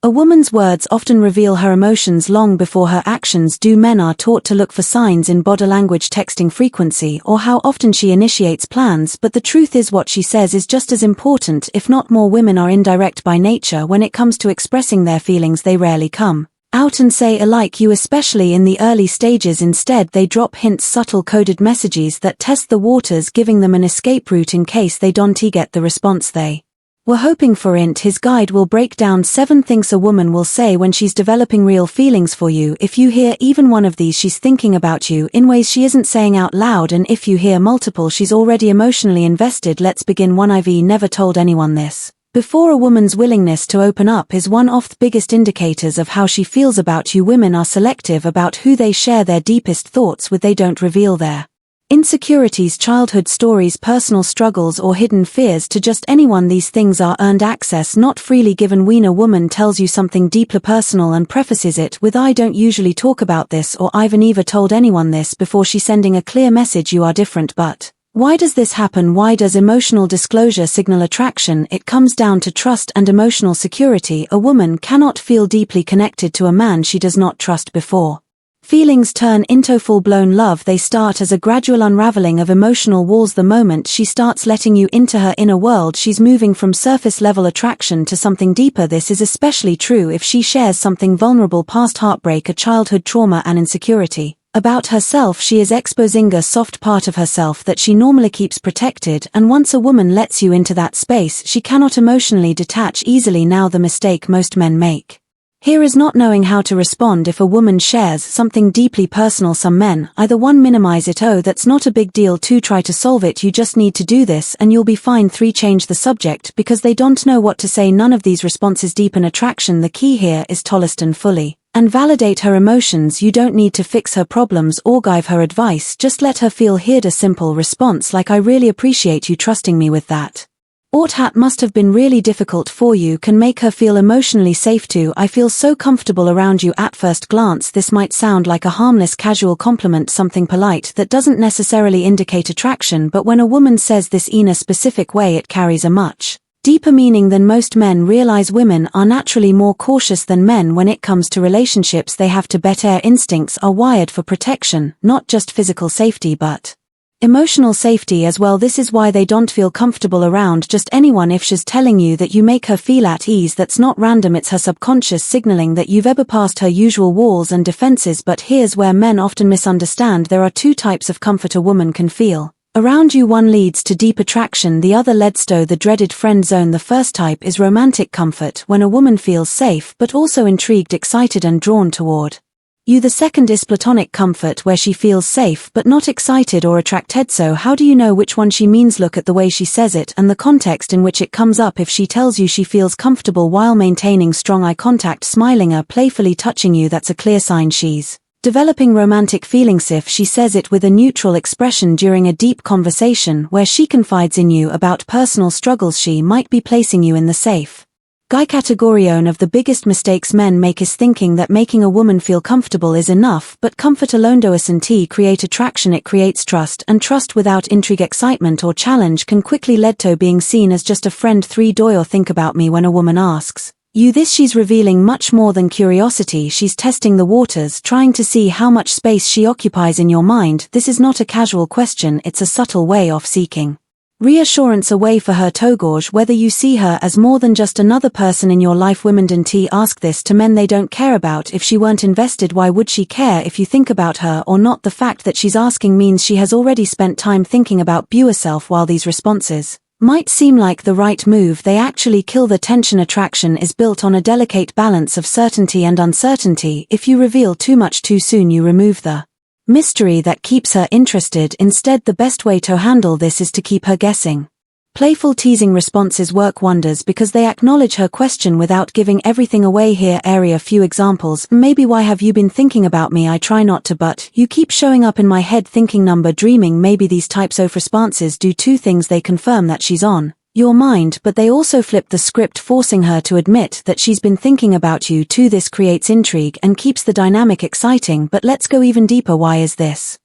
A woman's words often reveal her emotions long before her actions do. Men are taught to look for signs in body language, texting frequency, or how often she initiates plans, but the truth is what she says is just as important, if not more. Women are indirect by nature when it comes to expressing their feelings. They rarely come out and say "I like you," especially in the early stages. Instead, they drop hints, subtle coded messages that test the waters, giving them an escape route in case they don't get the response they were hoping for. His guide will break down 7 things a woman will say when she's developing real feelings for you. If you hear even one of these, she's thinking about you in ways she isn't saying out loud, and if you hear multiple, she's already emotionally invested. Let's begin. 1. I've never told anyone this before. A woman's willingness to open up is one of the biggest indicators of how she feels about you. Women are selective about who they share their deepest thoughts with. They don't reveal their insecurities, childhood stories, personal struggles, or hidden fears to just anyone. These things are earned access, not freely given. When a woman tells you something deeply personal and prefaces it with "I don't usually talk about this," or "I've never told anyone this before," she's sending a clear message: you are different. But why does this happen? Why does emotional disclosure signal attraction? It comes down to trust and emotional security. A woman cannot feel deeply connected to a man she does not trust before feelings turn into full-blown love. They start as a gradual unraveling of emotional walls. The moment she starts letting you into her inner world, she's moving from surface-level attraction to something deeper. This is especially true if she shares something vulnerable, past heartbreak, a childhood trauma, and insecurity about herself. She is exposing a soft part of herself that she normally keeps protected, and once a woman lets you into that space, she cannot emotionally detach easily. Now, the mistake most men make here is not knowing how to respond if a woman shares something deeply personal. Some men either 1. Minimize it. "Oh, that's not a big deal." 2. Try to solve it. "You just need to do this and you'll be fine." 3. Change the subject because they don't know what to say. None of these responses deepen attraction. The key here is to listen fully and validate her emotions. You don't need to fix her problems or give her advice, just let her feel heard. A simple response like "I really appreciate you trusting me with that," or "That must have been really difficult for you," can make her feel emotionally safe too. "I feel so comfortable around you." At first glance, this might sound like a harmless casual compliment, something polite that doesn't necessarily indicate attraction, but when a woman says this in a specific way, it carries a much deeper meaning than most men realize. Women are naturally more cautious than men when it comes to relationships. They have to bet. Their instincts are wired for protection, not just physical safety but emotional safety as well. This is why they don't feel comfortable around just anyone. If she's telling you that you make her feel at ease, that's not random, it's her subconscious signaling that you've ever passed her usual walls and defenses. But here's where men often misunderstand. There are 2 types of comfort a woman can feel around you. 1 leads to deep attraction, the other leads to the dreaded friend zone. The first type is romantic comfort, when a woman feels safe but also intrigued, excited, and drawn toward you. The second is platonic comfort, where she feels safe but not excited or attracted. So how do you know which one she means? Look at the way she says it and the context in which it comes up. If she tells you she feels comfortable while maintaining strong eye contact, smiling or playfully touching you, that's a clear sign she's developing romantic feelings. If she says it with a neutral expression during a deep conversation where she confides in you about personal struggles, she might be placing you in the safe guy category. One of the biggest mistakes men make is thinking that making a woman feel comfortable is enough, but comfort alone doesn't create attraction. It creates trust, and trust without intrigue, excitement, or challenge can quickly lead to being seen as just a friend. 3. Do think about me. When a woman asks you this, she's revealing much more than curiosity. She's testing the waters, trying to see how much space she occupies in your mind. This is not a casual question, it's a subtle way of seeking reassurance, a way for her to gauge whether you see her as more than just another person in your life. Women don't ask this to men they don't care about. If she weren't invested, why would she care if you think about her or not? The fact that she's asking means she has already spent time thinking about you herself. While these responses might seem like the right move, they actually kill the tension. Attraction is built on a delicate balance of certainty and uncertainty. If you reveal too much too soon, you remove the mystery that keeps her interested. Instead, the best way to handle this is to keep her guessing. Playful teasing responses work wonders because they acknowledge her question without giving everything away. Here area few examples. Maybe, "Why have you been thinking about me? I try not to, but you keep showing up in my head." Thinking number dreaming. Maybe these types of responses do 2 things. They confirm that she's on your mind, but they also flip the script, forcing her to admit that she's been thinking about you too. This creates intrigue and keeps the dynamic exciting. But let's go even deeper. Why is this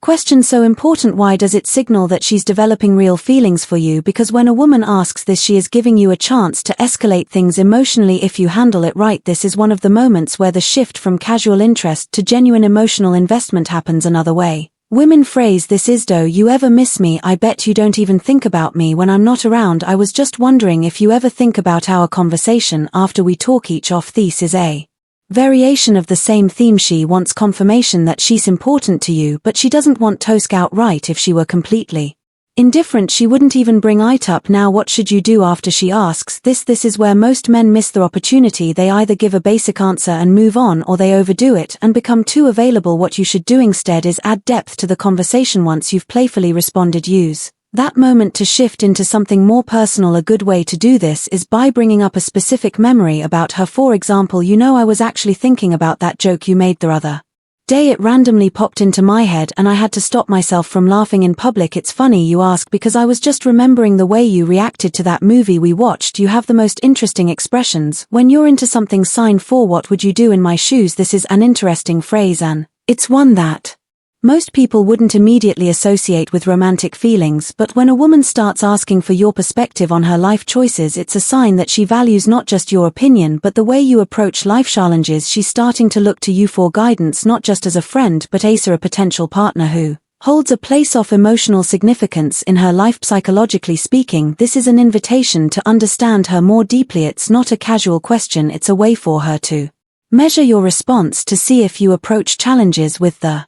Question so important: why does it signal that she's developing real feelings for you? Because when a woman asks this, she is giving you a chance to escalate things emotionally if you handle it right. This is one of the moments where the shift from casual interest to genuine emotional investment happens. Another way women phrase this is, "Do you ever miss me? I bet you don't even think about me when I'm not around. I was just wondering if you ever think about our conversation after we talk each off." This is a variation of the same theme. She wants confirmation that she's important to you, but she doesn't want toast outright. If she were completely indifferent, she wouldn't even bring it up. Now what should you do after she asks this? This is where most men miss their opportunity. They either give a basic answer and move on, or they overdo it and become too available. What you should do instead is add depth to the conversation. Once you've playfully responded, use that moment to shift into something more personal. A good way to do this is by bringing up a specific memory about her. For example, I was actually thinking about that joke you made the other day. It randomly popped into my head and I had to stop myself from laughing in public. It's funny you ask because I was just remembering the way you reacted to that movie we watched. You have the most interesting expressions when you're into something. Sign 4. What would you do in my shoes? This is an interesting phrase, and it's one that most people wouldn't immediately associate with romantic feelings, but when a woman starts asking for your perspective on her life choices, it's a sign that she values not just your opinion but the way you approach life challenges. She's starting to look to you for guidance, not just as a friend but as a potential partner who holds a place of emotional significance in her life. Psychologically speaking, this is an invitation to understand her more deeply. It's not a casual question, it's a way for her to measure your response, to see if you approach challenges with the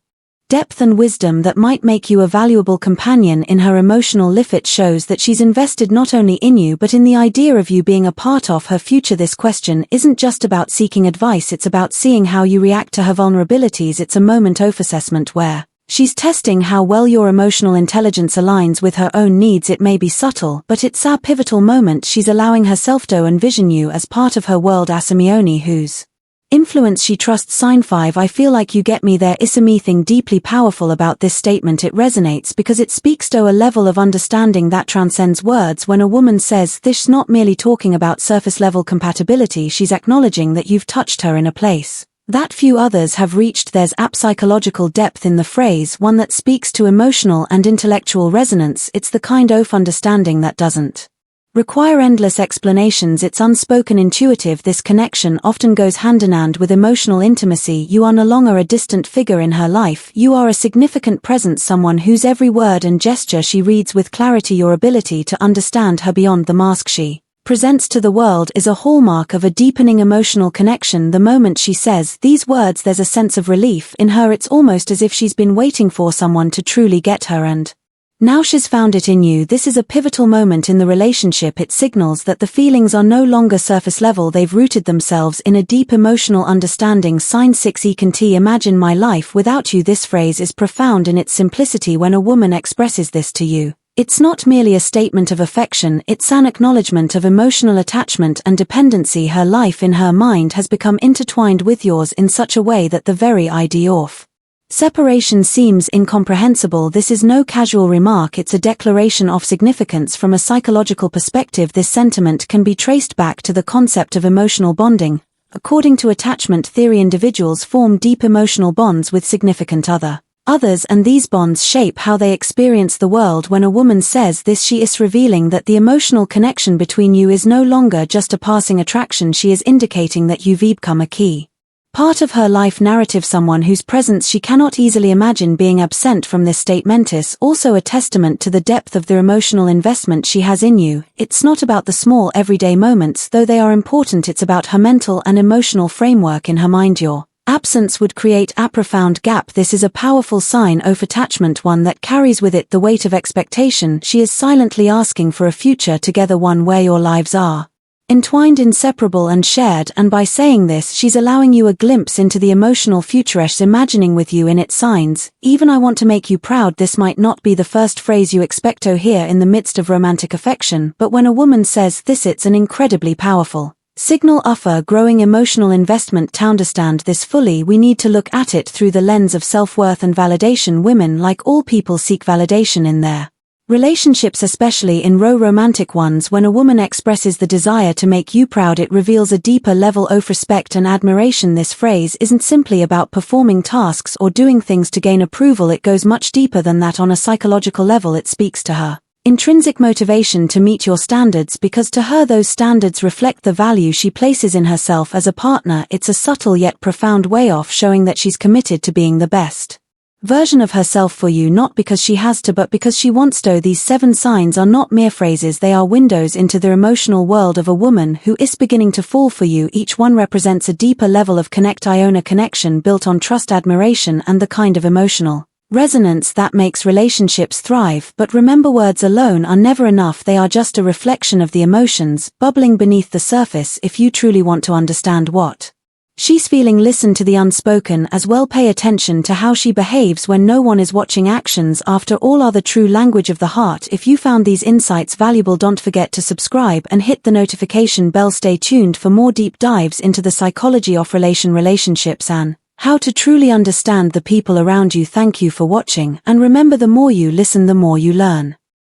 depth and wisdom that might make you a valuable companion in her emotional life. It shows that she's invested not only in you but in the idea of you being a part of her future. This question isn't just about seeking advice, it's about seeing how you react to her vulnerabilities. It's a moment of assessment where she's testing how well your emotional intelligence aligns with her own needs. It may be subtle, but it's a pivotal moment. She's allowing herself to envision you as part of her world. A Simeone whose influence she trusts. Sign 5. I feel like you get me. There is something deeply powerful about this statement. It resonates because it speaks to a level of understanding that transcends words. When a woman says this, she's not merely talking about surface level compatibility, she's acknowledging that you've touched her in a place that few others have reached. There's psychological depth in the phrase, one that speaks to emotional and intellectual resonance. It's the kind of understanding that doesn't require endless explanations. It's unspoken, intuitive. This connection often goes hand in hand with emotional intimacy. You are no longer a distant figure in her life, you are a significant presence, someone whose every word and gesture she reads with clarity. Your ability to understand her beyond the mask she presents to the world is a hallmark of a deepening emotional connection. The moment she says these words, there's a sense of relief in her. It's almost as if she's been waiting for someone to truly get her, and now she's found it in you. This is a pivotal moment in the relationship. It signals that the feelings are no longer surface level, they've rooted themselves in a deep emotional understanding. Sign 6. Imagine my life without you. This phrase is profound in its simplicity. When a woman expresses this to you, it's not merely a statement of affection, it's an acknowledgement of emotional attachment and dependency. Her life in her mind has become intertwined with yours in such a way that the very idea of separation seems incomprehensible. This is no casual remark, it's a declaration of significance. From a psychological perspective, this sentiment can be traced back to the concept of emotional bonding. According to attachment theory, individuals form deep emotional bonds with significant others, and these bonds shape how they experience the world. When a woman says this, she is revealing that the emotional connection between you is no longer just a passing attraction. She is indicating that you've become a key part of her life narrative, someone whose presence she cannot easily imagine being absent. From this statement is also a testament to the depth of the emotional investment she has in you. It's not about the small everyday moments, though they are important. It's about her mental and emotional framework. In her mind, your absence would create a profound gap. This is a powerful sign of attachment, one that carries with it the weight of expectation. She is silently asking for a future together, one where your lives are entwined, inseparable and shared, and by saying this she's allowing you a glimpse into the emotional future she's imagining with you. In its signs, even I want to make you proud. This might not be the first phrase you expect to hear in the midst of romantic affection, but when a woman says this, it's an incredibly powerful signal of a growing emotional investment. To understand this fully, we need to look at it through the lens of self-worth and validation. Women, like all people, seek validation in their Relationships, especially in romantic ones, when a woman expresses the desire to make you proud, it reveals a deeper level of respect and admiration. This phrase isn't simply about performing tasks or doing things to gain approval. It goes much deeper than that. On a psychological level, it speaks to her intrinsic motivation to meet your standards, because to her those standards reflect the value she places in herself as a partner. It's a subtle yet profound way of showing that she's committed to being the best version of herself for you, not because she has to but because she wants to. These 7 signs are not mere phrases, they are windows into the emotional world of a woman who is beginning to fall for you. Each one represents a deeper level of connection built on trust, admiration, and the kind of emotional resonance that makes relationships thrive. But remember, words alone are never enough. They are just a reflection of the emotions bubbling beneath the surface. If you truly want to understand what she's feeling, listen to the unspoken as well. Pay attention to how she behaves when no one is watching. Actions, after all, are the true language of the heart. If you found these insights valuable, don't forget to subscribe and hit the notification bell. Stay tuned for more deep dives into the psychology of relationships and how to truly understand the people around you. Thank you for watching, and remember, the more you listen, the more you learn.